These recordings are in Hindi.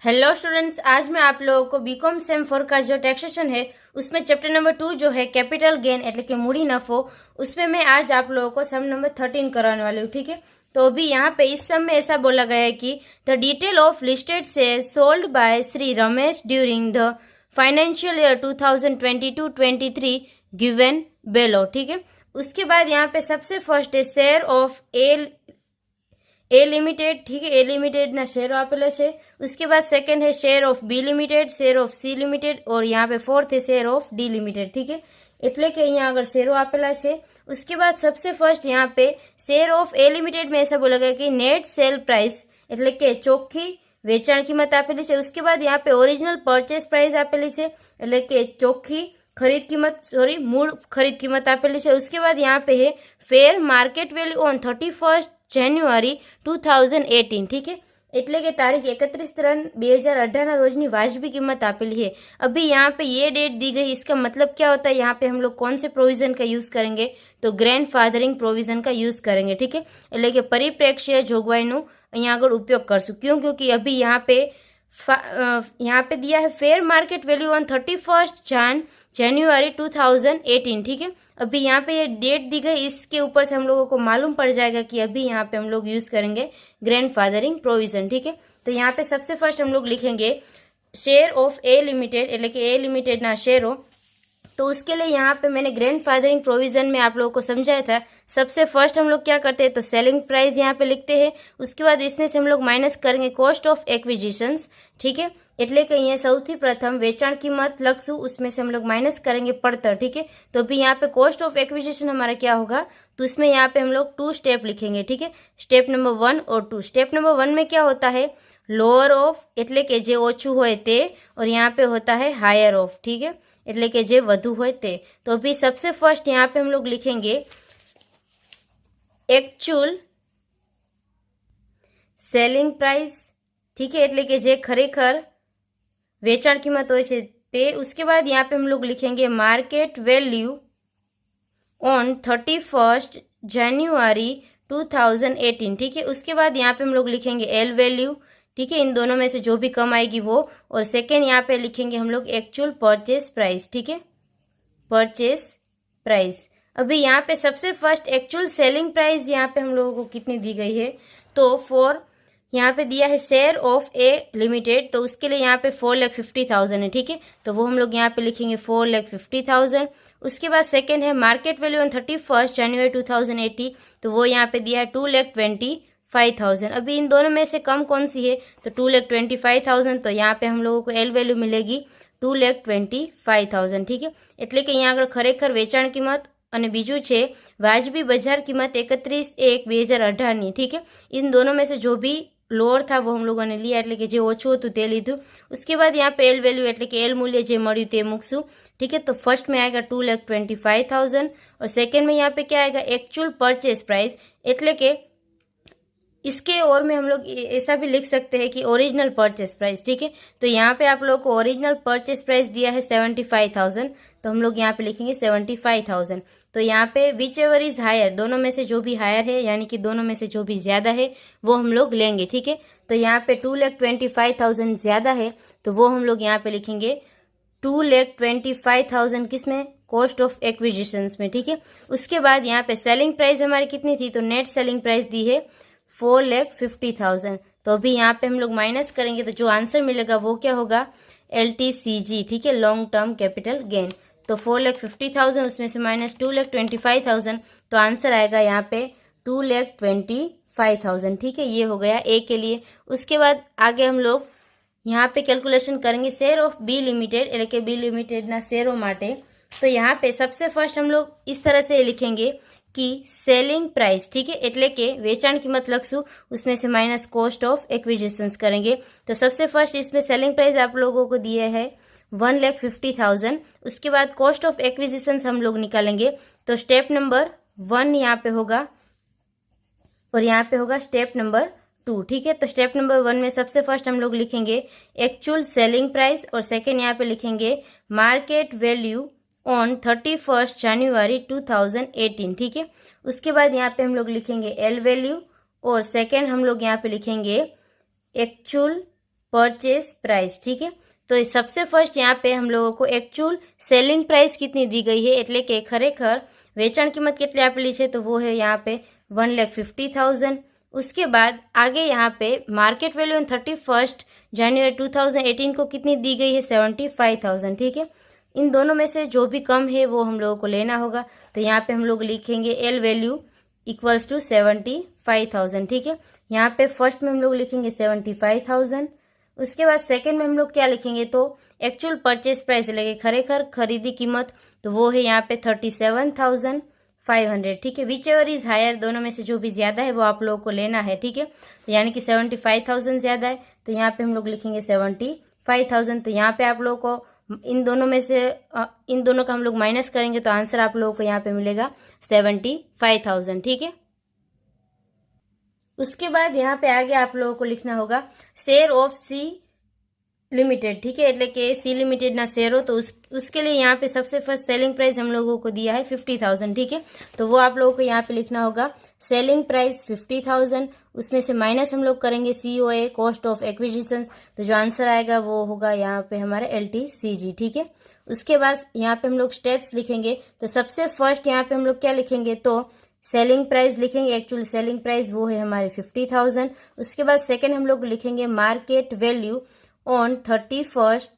हेलो स्टूडेंट्स, आज मैं आप लोगों को बीकॉम सेम 4 का जो टैक्सेशन है उसमें चैप्टर नंबर 2 जो है कैपिटल गेन एटले कि मूड़ी नफो, उसमें मैं आज आप लोगों को सम नंबर 13 कराने वाली हूँ। ठीक है, तो अभी यहाँ पे इस सम में ऐसा बोला गया है कि the detail of listed share sold by Shri Ramesh during the financial year 2022-23 given below. ठीक है, उसके बाद यहाँ पे सबसे फर्स्ट है शेयर ऑफ ए लिमिटेड। ठीक है, ए लिमिटेड ना शेरो आपेला है। उसके बाद सेकंड है share of B limited, share of C limited और यहाँ पे फोर्थ है शेयर ऑफ डी लिमिटेड। ठीक है, એટલે કે અહીંયા આગળ શેરો આપેલા છે। उसके बाद सबसे फर्स्ट यहाँ पे शेयर ऑफ ए लिमिटेड में ऐसा बोला गया कि नेट सेल प्राइस એટલે કે ચોખ્ખી વેચાણ કિંમત આપેલી છે। उसके बाद यहाँ पे ओरिजिनल परचेस प्राइस આપેલી છે એટલે કે ચોખ્ખી खरीद कीमत मूળ खरीद कीमत આપેલી છે। उसके बाद यहाँ पे है फेयर मार्केट वैल्यू ऑन 31 जनवरी 2018। ठीक है, એટલે કે તારીખ 31/3/2018 ના રોજની वाजबी कीमत આપેલી है। अभी यहाँ पे ये डेट दी गई, इसका मतलब क्या होता है, यहाँ पे हम लोग कौन से प्रोविजन का यूज करेंगे, तो ग्रैंड फादरिंग प्रोविजन का यूज करेंगे। ठीक है, એટલે કે પરિપ્રેક્ષ્ય જોગવાઈનું અહીંયા આગળ ઉપયોગ કરશું। क्यों? क्योंकि अभी यहाँ पे दिया है फेयर मार्केट वैल्यू ऑन 31 जनवरी 2018। ठीक है, अभी यहाँ पे ये डेट दी गई, इसके ऊपर से हम लोगों को मालूम पड़ जाएगा कि अभी यहाँ पे हम लोग यूज करेंगे ग्रैंड फादरिंग प्रोविजन। ठीक है, तो यहाँ पे सबसे फर्स्ट हम लोग लिखेंगे शेयर ऑफ ए लिमिटेड એટલે કે ए लिमिटेड ना शेयरो। तो उसके लिए यहाँ पे मैंने ग्रैंड फादरिंग प्रोविजन में आप लोगों को समझाया था। सबसे फर्स्ट हम लोग क्या करते हैं, तो सेलिंग प्राइस यहाँ पे लिखते हैं। उसके बाद इसमें से हम लोग माइनस करेंगे कॉस्ट ऑफ एक्विजिशंस। ठीक है, એટલે કે અહીંયા સૌથી પ્રથમ વેચાણ કિંમત લખશું, उसमें से हम लोग माइनस करेंगे पड़तर। ठीक है, तो अभी यहाँ पे कॉस्ट ऑफ एक्विजिशन हमारा क्या होगा, तो इसमें यहाँ पे हम लोग 2 स्टेप लिखेंगे। ठीक है, स्टेप नंबर 1 और 2। स्टेप नंबर 1 में क्या होता है, लोअर ऑफ એટલે કે જે ઓછું હોય તે, और यहाँ पे होता है हायर ऑफ। ठीक है, એટલે કે જે વધુ હોય તે। तो अभी सबसे फर्स्ट यहाँ पे हम लोग लिखेंगे एक्चुअल सेलिंग प्राइस। ठीक है, એટલે કે જે खरेखर वेचाण कीमत होय छे ते। उसके बाद यहाँ पे हम लोग लिखेंगे मार्केट वैल्यू ऑन 31 जनवरी 2018। ठीक है, उसके बाद यहाँ पे हम लोग लिखेंगे एल वैल्यू। ठीक है, इन दोनों में से जो भी कम आएगी वो, और सेकेंड यहाँ पे लिखेंगे हम लोग एक्चुअल परचेस प्राइस। ठीक है, परचेस प्राइस। अभी यहाँ पे सबसे फर्स्ट एक्चुअल सेलिंग प्राइस यहाँ पे हम लोगों को कितनी दी गई है, तो फॉर यहाँ पे दिया है शेयर ऑफ ए लिमिटेड, तो उसके लिए यहाँ पे 4,50,000 है। ठीक है, तो वो हम लोग यहाँ पे लिखेंगे 4,50,000। उसके बाद सेकंड है मार्केट वैल्यू ऑन 31 जनवरी 2080, तो वो यहाँ पे दिया है 2,25,000। अभी इन दोनों में से कम कौन सी है, तो 2,25,000, तो यहाँ पे हम लोगों को एल वैल्यू मिलेगी 2,25,000। ठीक है, એટલે કે અહીંયા આગળ ખરેખર વેચાણ કિંમત અને બીજું છે વાજબી બજાર કિંમત 31/1/2018 ની। ठीक है, इन दोनों में से जो भी लोअर था वो हम लोगों ने लिया, એટલે કે જે ઓછું હતું તે લીધું। उसके बाद यहाँ पे एल वैल्यू એટલે કે एल मूल्य જે મળ્યું તે મૂકશું। ठीक है, तो फर्स्ट में आएगा 2,25,000 और सेकेंड में यहाँ पे क्या आएगा एक्चुअल परचेस प्राइस, એટલે કે इसके और में हम लोग ऐसा भी लिख सकते हैं कि ओरिजिनल परचेस प्राइस। ठीक है, तो यहाँ पे आप लोगों को ओरिजिनल परचेस प्राइस दिया है 75,000, तो हम लोग यहाँ पे लिखेंगे 75,000। तो यहाँ पे विच एवर इज हायर, दोनों में से जो भी हायर है यानी कि दोनों में से जो भी ज्यादा है वो हम लोग लेंगे। ठीक है, तो यहाँ पे 2,25,000 ज्यादा है, तो वो हम लोग यहाँ पे लिखेंगे 2,25,000 किसमें, कॉस्ट ऑफ एक्विजिशंस में। ठीक है, उसके बाद यहाँ पे सेलिंग प्राइस हमारी कितनी थी, तो नेट सेलिंग प्राइस दी है 4,50,000। तो अभी यहाँ पे हम लोग माइनस करेंगे, तो जो आंसर मिलेगा वो क्या होगा, LTCG। ठीक है, लॉन्ग टर्म कैपिटल गेन। तो 4,50,000 उसमें से माइनस 2,25,000, तो आंसर आएगा यहाँ पे 2,25,000। ठीक है, ये हो गया ए के लिए। उसके बाद आगे हम लोग यहाँ पे कैलकुलेशन करेंगे शेयर ऑफ बी लिमिटेड એટલે કે बी लिमिटेड ना शेयरों માટે। तो यहाँ पे सबसे फर्स्ट हम लोग इस तरह से लिखेंगे कि सेलिंग प्राइस। ठीक है, એટલે કે વેચાણ કિંમત લખશું, उसमें से माइनस कॉस्ट ऑफ एक्विजिशंस करेंगे। तो सबसे फर्स्ट इसमें सेलिंग प्राइस आप लोगों को दिए है 1,50,000। उसके बाद कॉस्ट ऑफ एक्विजिशंस हम लोग निकालेंगे, तो स्टेप नंबर 1 यहाँ पे होगा और यहाँ पे होगा स्टेप नंबर 2। ठीक है, तो स्टेप नंबर 1 में सबसे फर्स्ट हम लोग लिखेंगे एक्चुअल सेलिंग प्राइस और सेकेंड यहाँ पे लिखेंगे मार्केट वैल्यू ऑन 31 जनवरी 2018। ठीक है, उसके बाद यहाँ पे हम लोग लिखेंगे एल वैल्यू और सेकेंड हम लोग यहाँ पे लिखेंगे एक्चुअल परचेज प्राइस, ठीक है। तो सबसे फर्स्ट यहाँ पे हम लोगों को एक्चुअल सेलिंग प्राइस कितनी दी गई है એટલે કે ખરેખર વેચાણ કિંમત કેટલી આપેલી છે, तो वो है यहाँ पे 1,50,000। उसके बाद आगे यहाँ पे मार्केट वैल्यू ऑन 31 जनवरी 2018 को कितनी दी गई है 75,000, ठीक है। इन दोनों में से जो भी कम है वो हम लोगों को लेना होगा। तो यहाँ पे हम लोग लिखेंगे एल वैल्यू इक्वल्स टू 75,000, ठीक है। यहाँ पे फर्स्ट में हम लोग लिखेंगे 75,000। उसके बाद सेकंड में हम लोग क्या लिखेंगे तो एक्चुअल परचेज प्राइस लगे खरेखर खरीदी कीमत, तो वो है यहाँ पे 37,500, ठीक है। विच एवर इज हायर, दोनों में से जो भी ज्यादा है वो आप लोगों को लेना है, ठीक है। तो यानी कि 75,000 ज्यादा है, तो यहाँ पे हम लोग लिखेंगे 75,000। तो यहाँ पे आप लोगों को इन दोनों में से इन दोनों का हम लोग माइनस करेंगे तो आंसर आप लोगों को यहाँ पे मिलेगा 75,000, ठीक है। उसके बाद यहाँ पे आगे आप लोगों को लिखना होगा शेयर ऑफ सी लिमिटेड, ठीक है, એટલે કે सी लिमिटेड ना शेयर हो, तो उसके लिए यहाँ पे सबसे फर्स्ट सेलिंग प्राइस हम लोगों को दिया है 50,000, ठीक है। तो वो आप लोगों को यहाँ पे लिखना होगा सेलिंग प्राइस 50,000, उसमें से माइनस हम लोग करेंगे COA कॉस्ट ऑफ एक्विजिशन, तो जो आंसर आएगा वो होगा यहाँ पे हमारा LTCG, ठीक है। उसके बाद यहाँ पे हम लोग स्टेप्स लिखेंगे। तो सबसे फर्स्ट यहाँ पे हम लोग क्या लिखेंगे तो सेलिंग प्राइस लिखेंगे, एक्चुअल सेलिंग प्राइस वो है हमारे 50,000। उसके बाद सेकंड हम लोग लिखेंगे मार्केट वैल्यू ऑन 31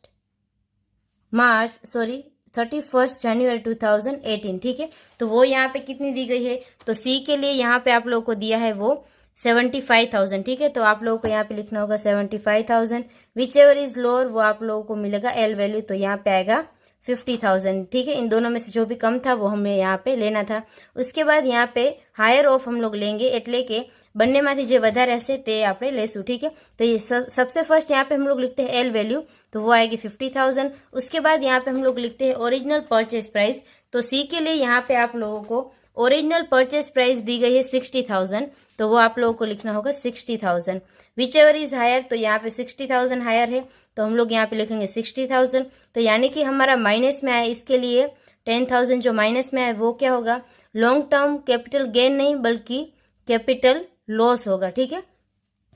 जनवरी 2018, ठीक है। तो वो यहाँ पे कितनी दी गई है तो सी के लिए यहाँ पे आप लोगों को दिया है वो 75,000, ठीक है। तो आप लोगों को यहाँ पे लिखना होगा 75,000। विच एवर इज लोअर वो आप लोगों को मिलेगा एल वैल्यू, तो यहाँ पे आएगा 50,000, ठीक है। इन दोनों में से जो भी कम था वो हमें यहाँ पे लेना था। उसके बाद यहाँ पे हायर ऑफ हम लोग लेंगे, એટલે કે બંનેમાંથી જે વધારે હશે તે આપણે લેશું, ठीक है। तो ये सबसे फर्स्ट यहाँ पे हम लोग लिखते हैं एल वैल्यू, तो वो आएगी 50,000। उसके बाद यहाँ पे हम लोग लिखते हैं ओरिजिनल परचेज प्राइस, तो सी के लिए यहाँ पे आप लोगों को ओरिजिनल परचेज प्राइस दी गई है 60,000, तो वो आप लोगों को लिखना होगा 60,000। विच एवर इज हायर, तो यहाँ पे 60,000 हायर है, तो हम लोग यहाँ पे लिखेंगे 60,000। तो यानी कि हमारा माइनस में आया, इसके लिए 10,000 जो माइनस में आया वो क्या होगा लॉन्ग टर्म कैपिटल गेन नहीं बल्कि कैपिटल लॉस होगा, ठीक है।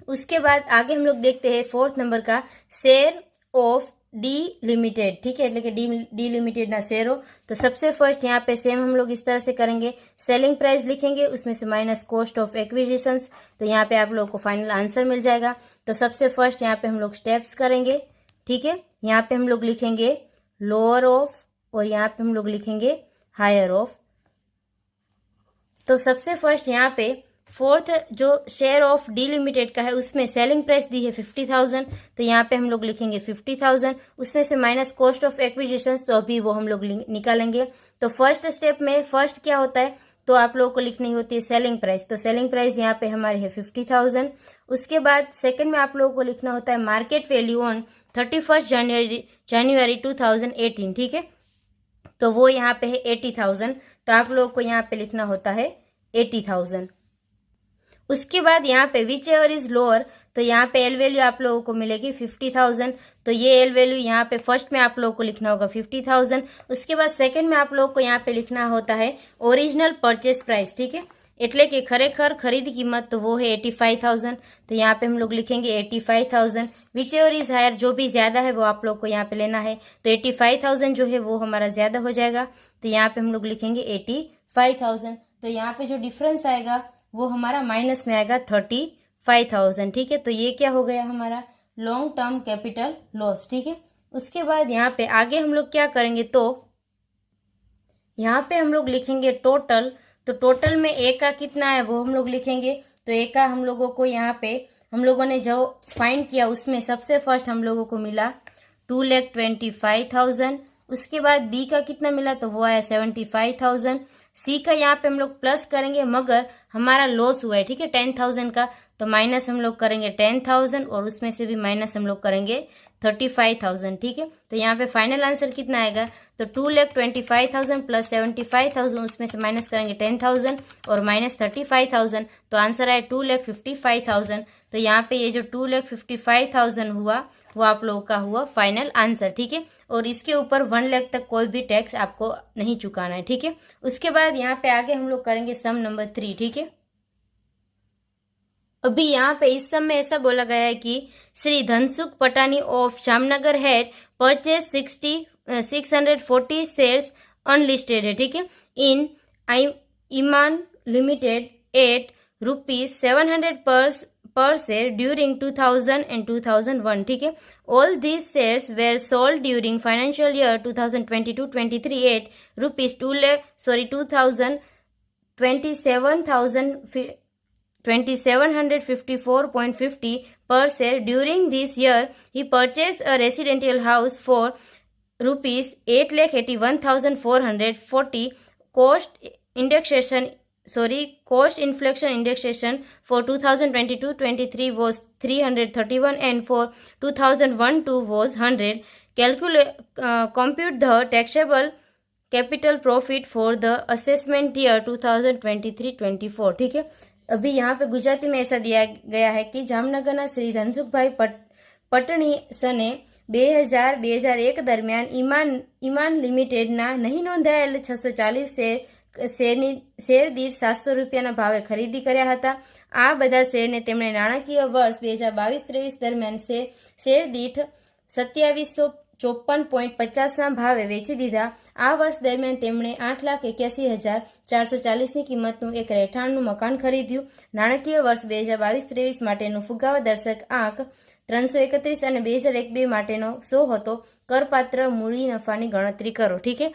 उसके बाद आगे हम लोग देखते हैं फोर्थ नंबर का शेयर ऑफ डी लिमिटेड, ठीक है, એટલે કે डी लिमिटेड ना शेयर हो। तो सबसे फर्स्ट यहाँ पे सेम हम लोग इस तरह से करेंगे, सेलिंग प्राइस लिखेंगे, उसमें से माइनस कॉस्ट ऑफ एक्विजिशंस, तो यहाँ पे आप लोगों को फाइनल आंसर मिल जाएगा। तो सबसे फर्स्ट यहाँ पे हम लोग स्टेप्स करेंगे, ठीक है। यहाँ पे हम लोग लिखेंगे लोअर ऑफ और यहाँ पे हम लोग लिखेंगे हायर ऑफ। तो सबसे फर्स्ट यहाँ पे फोर्थ जो शेयर ऑफ डी लिमिटेड का है उसमें सेलिंग प्राइस दी है 50,000, तो यहाँ पे हम लोग लिखेंगे 50,000, उसमें से माइनस कॉस्ट ऑफ एक्विजिशन, तो अभी वो हम लोग निकालेंगे। तो फर्स्ट स्टेप में फर्स्ट क्या होता है तो आप लोगों को लिखनी होती है सेलिंग प्राइस, तो सेलिंग प्राइस यहाँ पे हमारी है 50,000। उसके बाद सेकंड में आप लोगों को लिखना होता है मार्केट वैल्यू ऑन 31 जनवरी 2018, ठीक है। तो वो यहाँ पे है 80,000, तो आप लोगों को यहाँ पे लिखना होता है 80,000। उसके बाद यहाँ पे विच एवर इज लोअर, तो यहाँ पे एल वैल्यू आप लोगों को मिलेगी 50,000, तो ये एल वैल्यू यहाँ पे फर्स्ट में आप लोगों को लिखना होगा 50,000। उसके बाद सेकंड में आप लोगों को यहाँ पे लिखना होता है ओरिजिनल परचेज प्राइस, ठीक है, એટલે કે ખરેખર ખરીદ कीमत, तो वो है 85,000, तो यहाँ पे हम लोग लिखेंगे 85,000। विच एवर इज हायर, जो भी ज्यादा है वो आप लोग को यहाँ पे लेना है, तो 85,000 जो है वो हमारा ज्यादा हो जाएगा, तो यहाँ पे हम लोग लिखेंगे 85,000। तो यहाँ पे जो डिफरेंस आएगा वो हमारा माइनस में आएगा 35,000, ठीक है। तो ये क्या हो गया हमारा लॉन्ग टर्म कैपिटल लॉस, ठीक है। उसके बाद यहाँ पे आगे हम लोग क्या करेंगे तो यहाँ पे हम लोग लिखेंगे टोटल, तो टोटल में ए का कितना है वो हम लोग लिखेंगे। तो ए का हम लोगों को यहाँ पे हम लोगों ने जो फाइंड किया उसमें सबसे फर्स्ट हम लोगों को मिला 2,25,000। उसके बाद बी का कितना मिला तो वो आया 75,000। सी का यहाँ पे हम लोग प्लस करेंगे मगर हमारा लॉस हुआ है, ठीक है, 10,000 का, तो माइनस हम लोग करेंगे 10,000 और उसमें से भी माइनस हम लोग करेंगे 35,000, ठीक है। तो यहाँ पे फाइनल आंसर कितना आएगा तो 2,25,000 प्लस 75,000, उसमें से माइनस करेंगे 10,000 और माइनस 35,000, तो आंसर आए 2,55,000। तो यहाँ पे ये जो 2,55,000 हुआ वो आप लोगों का हुआ फाइनल आंसर, ठीक है। और इसके ऊपर 1 लाख तक कोई भी टैक्स आपको नहीं चुकाना है, ठीक है। उसके बाद यहाँ पे आगे हम लोग करेंगे सम नंबर 3, ठीक है। अभी यहाँ पे इस समय ऐसा बोला गया है कि Shri Dhansukh Patani of Jamnagar had purchase 640 shares unlisted है, ठीक है, इन ईमान लिमिटेड एट ₹700 पर शेयर ड्यूरिंग 2000 एंड 2001, ठीक है. All these shares were sold during financial year 2022-23 at ₹2754.50 per share. During this year, he purchased a residential house for ₹881,440. Cost inflation indexation for 2022-23 was 331 and for 2001-2 was 100. Compute the taxable capital profit for the assessment year 2023-24, ठीक है. अभी यहाँ पे गुजराती में ऐसा दिया गया है कि જામનગરના શ્રી ધનસુખભાઈ પટણી સને 2000-2001 દરમિયાન ઈમાન લિમિટેડના નહીં નોંધાયેલ 640 શેર દીઠ ₹700 ભાવે ખરીદી કર્યા હતા. આ બધા શેરને તેમણે નાણાકીય વર્ષ 2022-23 દરમિયાન શેર દીઠ 2754.50 ભાવે વેચી દીધા. આ વર્ષ દરમિયાન તેમણે 8,81,440ની કિંમતનું એક રહેઠાણનું મકાન ખરીદ્યું. નાણાકીય વર્ષ 2022-23 માટેનું ફુગાવા દર્શક આંક 331 અને 2001-2 માટેનો 100 હતો. करपात्र मूड़ी नफा की गणतरी करो, ठीक है.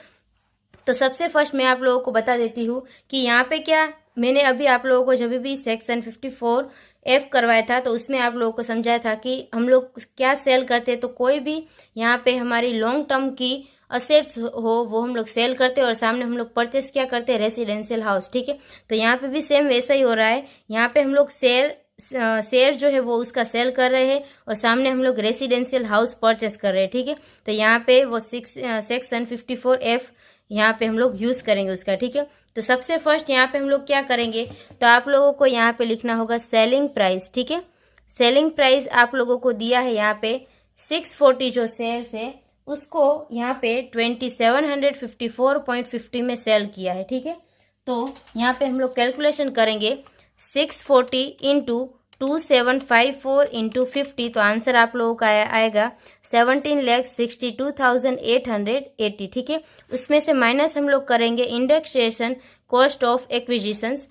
तो सबसे फर्स्ट मैं आप लोगों को बता देती हूँ कि यहाँ पे क्या मैंने अभी आप लोगों को जब भी सेक्शन 54F करवाया था तो उसमें आप लोगों को समझाया था कि हम लोग क्या सेल करते हैं. तो कोई भी यहाँ पे हमारी लॉन्ग टर्म की असेट्स हो वो हम लोग सेल करते हैं और सामने हम लोग परचेस क्या करते हैं, रेसिडेंशियल हाउस, ठीक है. तो यहाँ पे भी सेम वैसा ही हो रहा है. यहाँ पे हम लोग शेयर जो है वो उसका सेल कर रहे हैं और सामने हम लोग रेसिडेंशियल हाउस परचेस कर रहे हैं, ठीक है. तो यहाँ पे वो सेक्शन 54F यहाँ पे हम लोग यूज करेंगे उसका, ठीक है. तो सबसे फर्स्ट यहाँ पे हम लोग क्या करेंगे, तो आप लोगों को यहाँ पे लिखना होगा सेलिंग प्राइस, ठीक है. सेलिंग प्राइस आप लोगों को दिया है यहाँ पे 640 जो शेयर है उसको यहाँ पे 2754.50 में सेल किया है, ठीक है. तो यहाँ पे हम लोग कैलकुलेशन करेंगे 640 इंटू 2754 इंटू 50, तो आंसर आप लोगों का आएगा 17,62,880, ठीक है. उसमें से माइनस हम लोग करेंगे इंडेक्सेशन कॉस्ट ऑफ एक्विजिशंस.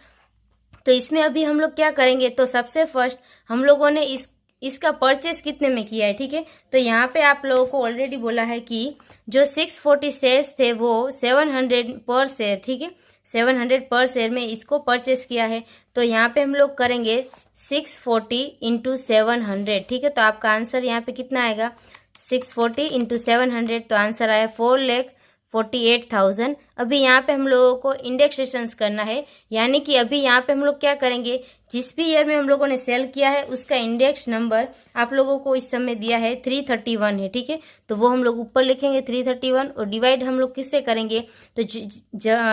तो इसमें अभी हम लोग क्या करेंगे, तो सबसे फर्स्ट हम लोगों ने इसका परचेस कितने में किया है, ठीक है. तो यहाँ पे आप लोगों को ऑलरेडी बोला है कि जो 640 शेयर्स थे वो 700 पर शेयर, ठीक है, 700 पर शेयर में इसको परचेस किया है. तो यहाँ पे हम लोग करेंगे 640 इंटू 700, ठीक है. तो आपका आंसर यहाँ पे कितना आएगा, 640 इंटू 700, तो आंसर आया 4,48,000. अभी यहाँ पे हम लोगों को इंडेक्सेशन करना है, यानी कि अभी यहाँ पे हम लोग क्या करेंगे, जिस भी ईयर में हम लोगों ने सेल किया है उसका इंडेक्स नंबर आप लोगों को इस समय दिया है 331 है, ठीक है. तो वो हम लोग ऊपर लिखेंगे 331 और डिवाइड हम लोग किससे करेंगे, तो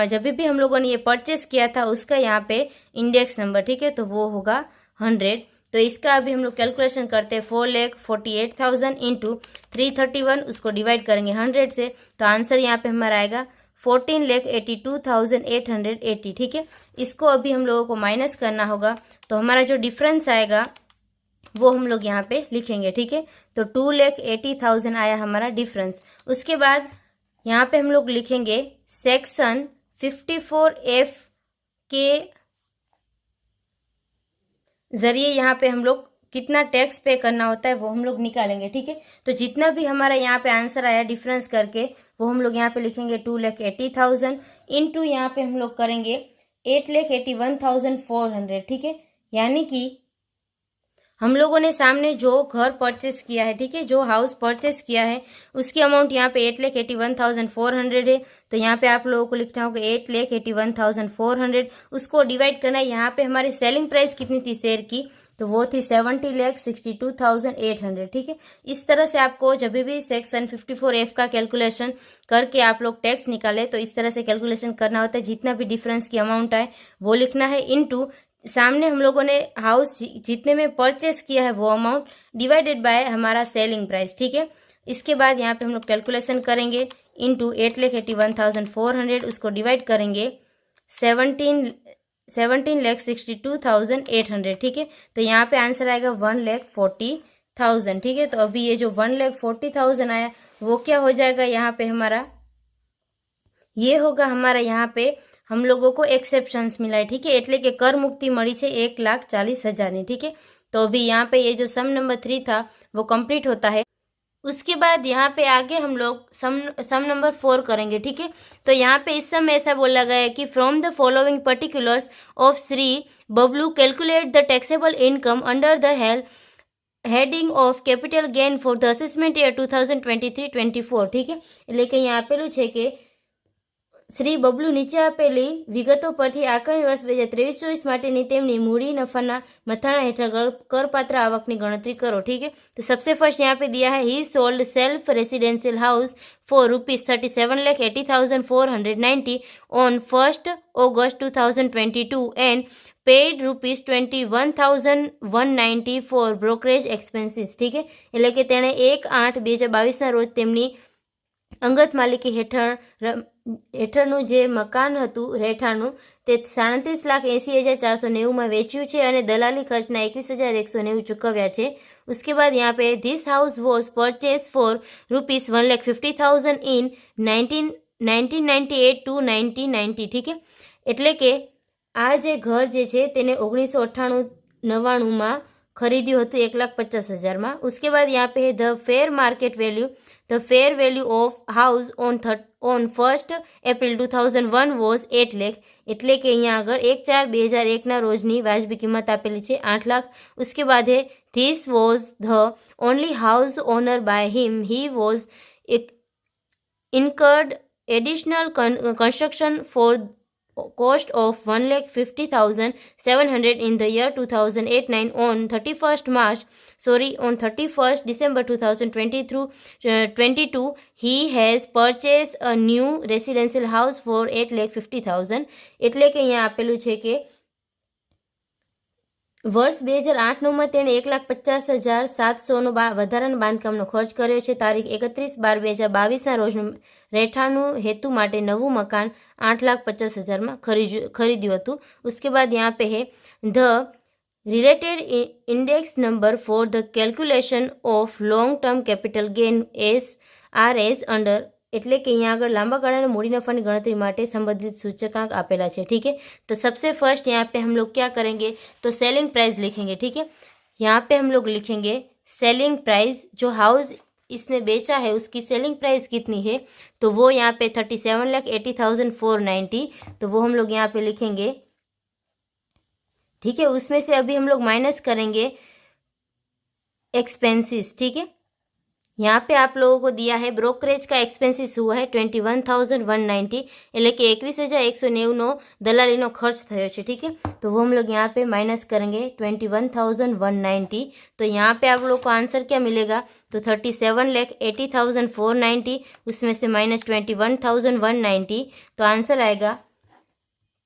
जब भी हम लोगों ने ये परचेस किया था उसका यहाँ पे इंडेक्स नंबर, ठीक है, तो वो होगा 100. तो इसका अभी हम लोग कैलकुलेशन करते हैं 4,48,000 इंटू 331, उसको डिवाइड करेंगे 100 से, तो आंसर यहाँ पे हमारा आएगा 14,82,880, ठीक है. इसको अभी हम लोगों को माइनस करना होगा, तो हमारा जो डिफरेंस आएगा वो हम लोग यहाँ पे लिखेंगे, ठीक है. तो 2,80,000 आया हमारा डिफरेंस. उसके बाद यहाँ पे हम लोग लिखेंगे सेक्शन 54F के जरिए यहाँ पे हम लोग कितना टैक्स पे करना होता है वो हम लोग निकालेंगे, ठीक है. तो जितना भी हमारा यहाँ पे आंसर आया डिफरेंस करके वो हम लोग यहाँ पे लिखेंगे 2,80,000 इंटू यहाँ पे हम लोग करेंगे 8,81,400, ठीक है. यानी कि हम लोगों ने सामने जो घर परचेस किया है, ठीक है, जो हाउस परचेस किया है उसकी अमाउंट यहाँ पे 8,81,400 है. तो यहाँ पे आप लोगों को लिखना होगा 8,81,400, उसको डिवाइड करना है. यहाँ पे हमारी सेलिंग प्राइस कितनी थी शेयर की, तो वो थी 70,62,800, ठीक है. इस तरह से आपको जब भी सेक्शन 54F का कैलकुलेशन करके आप लोग टैक्स निकाले तो इस तरह से कैलकुलेशन करना होता है. जितना भी डिफरेंस की अमाउंट आए वो लिखना है इंटू सामने हम लोगों ने हाउस जितने में परचेस किया है वो अमाउंट डिवाइडेड बाय हमारा सेलिंग प्राइस, ठीक है. इसके बाद यहाँ पे हम लोग कैलकुलेशन करेंगे इंटू 8,81,400, उसको डिवाइड करेंगे 17,62,800, ठीक है। तो यहाँ पे आंसर आएगा 1,40,000, ठीक है। तो अभी ये जो 1,40,000 आया वो क्या हो जाएगा यहाँ पे हमारा, ये होगा हमारा यहाँ पे हम लोगों को एक्सेप्शंस मिला है, ठीक है। એટલે કે कर मुक्ति मળી છે 1,40,000 ठीक है। तो अभी यहाँ पे ये जो सम नंबर 3 था वो कंप्लीट होता है। उसके बाद यहाँ पे आगे हम लोग सम नंबर 4 करेंगे, ठीक है। तो यहाँ पे इस समय ऐसा बोला गया है कि from the following particulars of Shri Bablu calculate the taxable income under the heading of capital gain for the assessment year 2023-24, ठीक है। એટલે કે અહીંયા આપેલું છે કે શ્રી બબલુ નીચે આપેલી વિગતો પરથી આકારણી વર્ષ 2023-24 માટેની તેમની મૂડી નફાના મથાણા हेठળ करपात्र आवकની गणतरी करो, ठीक है। तो सबसे फर्स्ट यहाँ पे दिया है ही sold self residential house for ₹37,80,490 on 1 August 2022 and paid ₹21,190 for brokerage expenses, ठीक है। એટલે કે તેણે 1/8/2022 રોજ તેમની અંગત માલિકી હેઠળનું જે મકાન હતું રહેઠાણનું તે 37,80,490 વેચ્યું છે અને દલાલી ખર્ચના 21,190 ચૂકવ્યા છે। उसके बाद यहाँ पे this house was purchase for ₹1,50,000 in 1998 to 1990, ठीक है। એટલે કે આ જે ઘર જે છે તેને 1998-99 માં खरीद्યું હતું 1,50,000 માં। उसके बाद यहाँ पे है the fair market value of house on 1 April 2001 was 8 lakh, એટલે કે અહીંયા આગળ 1/4/2001 ના રોજની વાજબી કિંમત આપેલી છે 8 લાખ। उसके बाद है this was the only house owner by him, ही was incurred additional construction for cost of 1,50,700 in the year 2008-9 on 31st December 2022 he has purchased a new residential house for 8,50,000। એટલે કે અહીંયા આપેલું છે કે વર્ષ 2008-9 તેણે 1,50,700 વધારાના બાંધકામનો ખર્ચ કર્યો છે। તારીખ 31/12/2022 રોજનું રહેઠાણનું હેતુ માટે નવું મકાન 8,50,000 માં ખરીદ્યું હતું। उसके बाद यहाँ पे है the related index number for the calculation of long term capital gain SRS under, એટલે કે અહીંયા આગળ લાંબા ગાળાના મૂડી નફાની ગણતરી માટે સંબંધિત સૂચકાંક આપેલા છે, ठीक है। तो सबसे फर्स्ट यहाँ पे हम लोग क्या करेंगे, तो सेलिंग प्राइस लिखेंगे, ठीक है। यहाँ पे हम लोग लिखेंगे सेलिंग प्राइस, जो हाउस इसने बेचा है उसकी सेलिंग प्राइस कितनी है, तो वो यहाँ पे 37,80,490, तो वो हम लोग यहाँ पे लिखेंगे, ठीक है। उसमें से अभी हम लोग माइनस करेंगे एक्सपेंसिस, ठीक है। यहाँ पे आप लोगों को दिया है ब्रोकरेज का एक्सपेंसिस हुआ है 21,190, એટલે કે 21,190 દલાલીનો ખર્ચ થયો છે, ठीक है। तो वो हम लोग यहाँ पे माइनस करेंगे 21,190। तो यहाँ पे आप लोग को आंसर क्या मिलेगा, तो 37,80,490 उसमें से माइनस 21,190, तो आंसर आएगा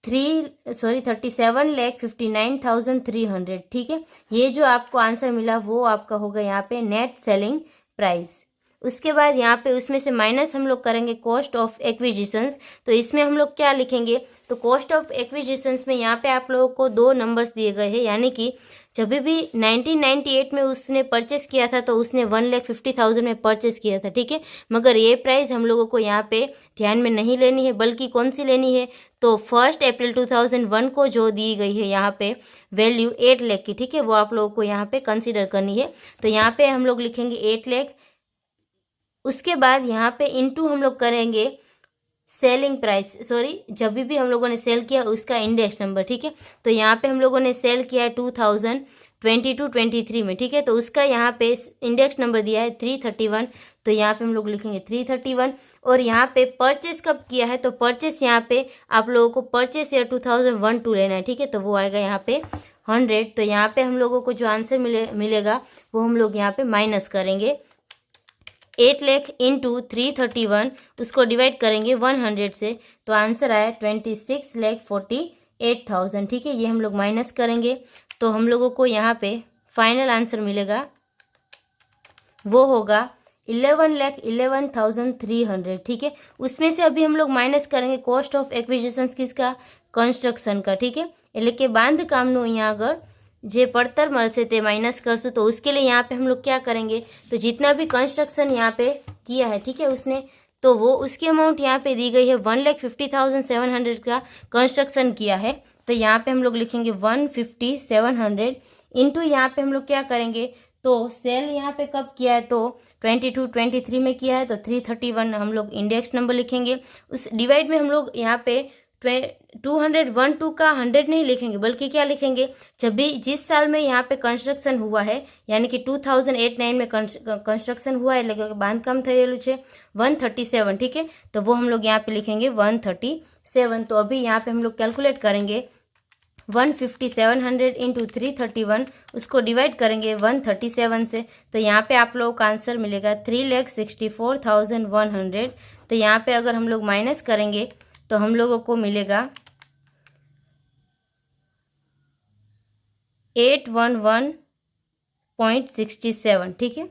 37,59,300, ठीक है। ये जो आपको आंसर मिला वो आपका होगा यहाँ पे नेट सेलिंग प्राइस। उसके बाद यहाँ पे उसमें से माइनस हम लोग करेंगे कॉस्ट ऑफ एक्विजिशंस। तो इसमें हम लोग क्या लिखेंगे, तो कॉस्ट ऑफ एक्विजिशंस में यहाँ पे आप लोगों को 2 नंबर्स दिए गए हैं, यानी कि जब भी 1998 में उसने परचेस किया था तो उसने 1,50,000 में परचेस किया था, ठीक है। मगर ये प्राइस हम लोगों को यहाँ पे ध्यान में नहीं लेनी है, बल्कि कौन सी लेनी है, तो 1 अप्रैल 2001 को जो दी गई है यहाँ पे वैल्यू 8 लाख की, ठीक है, वो आप लोगों को यहाँ पे कंसिडर करनी है। तो यहाँ पे हम लोग लिखेंगे 8 लाख। उसके बाद यहाँ पे इनटू हम लोग करेंगे सेलिंग प्राइस, जब भी हम लोगों ने सेल किया उसका इंडेक्स नंबर, ठीक है। तो यहाँ पे हम लोगों ने सेल किया 2022-23 में, ठीक है। तो उसका यहाँ पे इंडेक्स नंबर दिया है 331, तो यहाँ पे हम लोग लिखेंगे 331। और यहाँ पे परचेस कब किया है, तो परचेस यहाँ पे आप लोगों को परचेस ईयर 2001-2 लेना है, ठीक है। तो वो आएगा यहाँ पे 100। तो यहाँ पे हम लोगों को जो आंसर मिलेगा वो हम लोग यहाँ पे माइनस करेंगे 8 लाख इंटू 331, उसको डिवाइड करेंगे 100 से, तो आंसर आया 26,48,000, ठीक है। ये हम लोग माइनस करेंगे तो हम लोगों को यहाँ पे फाइनल आंसर मिलेगा, वो होगा 11,11,300, ठीक है। उसमें से अभी हम लोग माइनस करेंगे कॉस्ट ऑफ एक्विजिशन किसका, कंस्ट्रक्शन का, ठीक है। એટલે કે બાંધકામનું અહીંયા આગળ જે પડતર મળશે તે માઇનસ करશું। तो उसके लिए यहाँ पे हम लोग क्या करेंगे, तो जितना भी कंस्ट्रक्शन यहाँ पे किया है, ठीक है, उसने, तो वो उसकी अमाउंट यहाँ पे दी गई है 1,50,700 का कंस्ट्रक्शन किया है। तो यहाँ पे हम लोग लिखेंगे 150,700 इंटू यहाँ पे हम लोग क्या करेंगे, तो सेल यहाँ पे कब किया है, तो 22-23 में किया है, तो 331 हम लोग इंडेक्स नंबर लिखेंगे। उस डिवाइड में हम लोग यहाँ पे 201 का 100 नहीं लिखेंगे, बल्कि क्या लिखेंगे, जब भी जिस साल में यहाँ पे कंस्ट्रक्शन हुआ है, यानी कि 2008-9 में कंस्ट्रक्शन हुआ है, એટલે બાંધકામ થયેલું છે 137, ठीक है। तो वो हम लोग यहाँ पे लिखेंगे 137। तो अभी यहाँ पे हम लोग कैलकुलेट करेंगे 150,700 इंटू 331, उसको डिवाइड करेंगे 137 से। तो यहाँ पे आप लोगों का आंसर मिलेगा 3,64,100। तो यहाँ पे अगर हम लोग माइनस करेंगे तो हम लोगों को मिलेगा 811.67, ठीक है।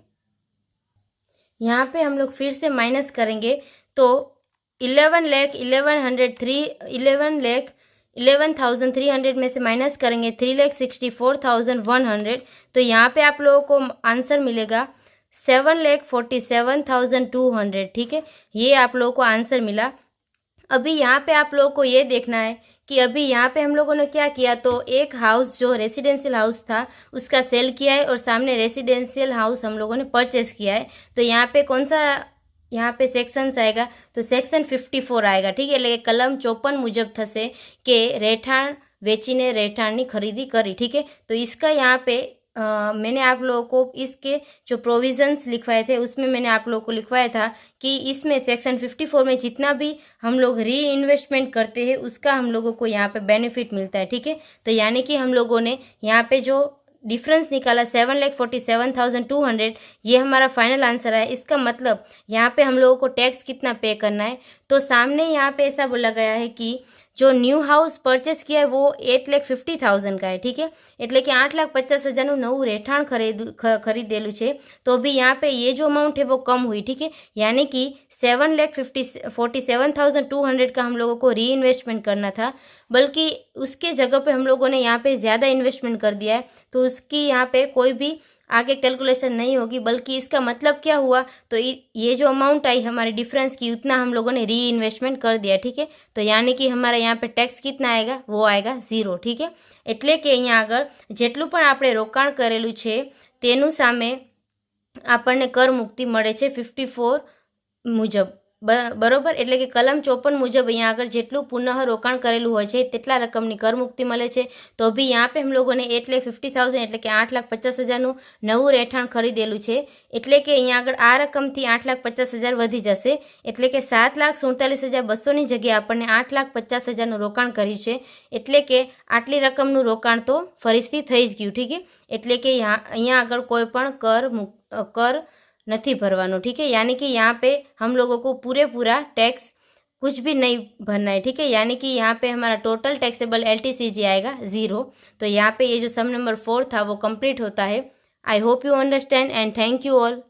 यहाँ पे हम लोग फिर से माइनस करेंगे तो 11,11,300 में से माइनस करेंगे 3,64,100। तो यहाँ पे आप लोगों को आंसर मिलेगा 7,47,200, ठीक है। ये आप लोगों को आंसर मिला। अभी यहाँ पे आप लोगों को ये देखना है कि अभी यहाँ पे हम लोगों ने क्या किया, तो एक हाउस जो रेसिडेंशियल हाउस था उसका सेल किया है और सामने रेसिडेंशियल हाउस हम लोगों ने परचेस किया है। तो यहाँ पे कौन सा यहाँ पे सेक्शंस आएगा, तो सेक्शन 54 आएगा, ठीक है। એટલે કલમ 54 मुजब થશે કે રહેઠાણ વેચીને રહેઠાણની ખરીદી કરી, ठीक है। तो इसका यहाँ पे मैंने आप लोगों को इसके जो प्रोविजंस लिखवाए थे उसमें मैंने आप लोगों को लिखवाया था कि इसमें सेक्शन 54 में जितना भी हम लोग री इन्वेस्टमेंट करते हैं उसका हम लोगों को यहाँ पे बेनिफिट मिलता है, ठीक है। तो यानी कि हम लोगों ने यहाँ पे जो डिफरेंस निकाला 7,47,200, ये हमारा फाइनल आंसर है। इसका मतलब यहाँ पे हम लोगों को टैक्स कितना पे करना है, तो सामने यहाँ पे ऐसा बोला गया है कि जो न्यू हाउस परचेस किया है वो 8,50,000 का है, ठीक है। એટલે કે 8,50,000 નવું રહેઠાણ ખરીદેલું છે। तो अभी यहाँ पे ये जो अमाउंट है वो कम हुई, ठीक है। यानी कि 7,47,200 का हम लोगों को री इन्वेस्टमेंट करना था, बल्कि उसके जगह पे हम लोगों ने यहाँ पे ज़्यादा इन्वेस्टमेंट कर दिया है। तो उसकी यहाँ पे कोई भी आगे कैलकुलेशन नहीं होगी, बल्कि इसका मतलब क्या हुआ, तो ये जो अमाउंट आई हमारे डिफरेंस की उतना हम लोगों ने री इन्वेस्टमेंट कर दिया, ठीक है। तो यानी कि हमारा यहाँ पे टैक्स कितना आएगा, वो आएगा 0, ठीक है। એટલે કે અહીંયા આગળ જેટલું પણ આપણે રોકાણ કરેલું છે તેનું સામે આપણને કર મુક્તિ મળે છે 54 મુજબ, બરોબર। એટલે કે કલમ 54 મુજબ અહીંયા આગળ જેટલું પુનઃ રોકાણ કરેલું હોય છે તેટલા રકમની કર મુક્તિ મળે છે। તો અભી यहाँ पे हम लोगों ने 8,50,000 એટલે કે 8,50,000 નવું રહેઠાણ ખરીદેલું છે, એટલે કે અહીંયા આગળ આ રકમથી 8,50,000 વધી જશે, એટલે કે 7,47,200ની જગ્યાએ આપણને 8,50,000 રોકાણ કર્યું છે, એટલે કે આટલી રકમનું રોકાણ તો ફરીથી થઈ જ ગયું, ठीक है। એટલે કે અહીંયા આગળ કોઈ પણ कर नहीं भरवानो, ठीक है। यानी कि यहाँ पे हम लोगों को पूरा टैक्स कुछ भी नहीं भरना है, ठीक है। यानी कि यहाँ पे हमारा टोटल टैक्सेबल LTCG आएगा 0। तो यहाँ पे ये जो सम नंबर 4 था वो कंप्लीट होता है। I hope you understand and thank you all.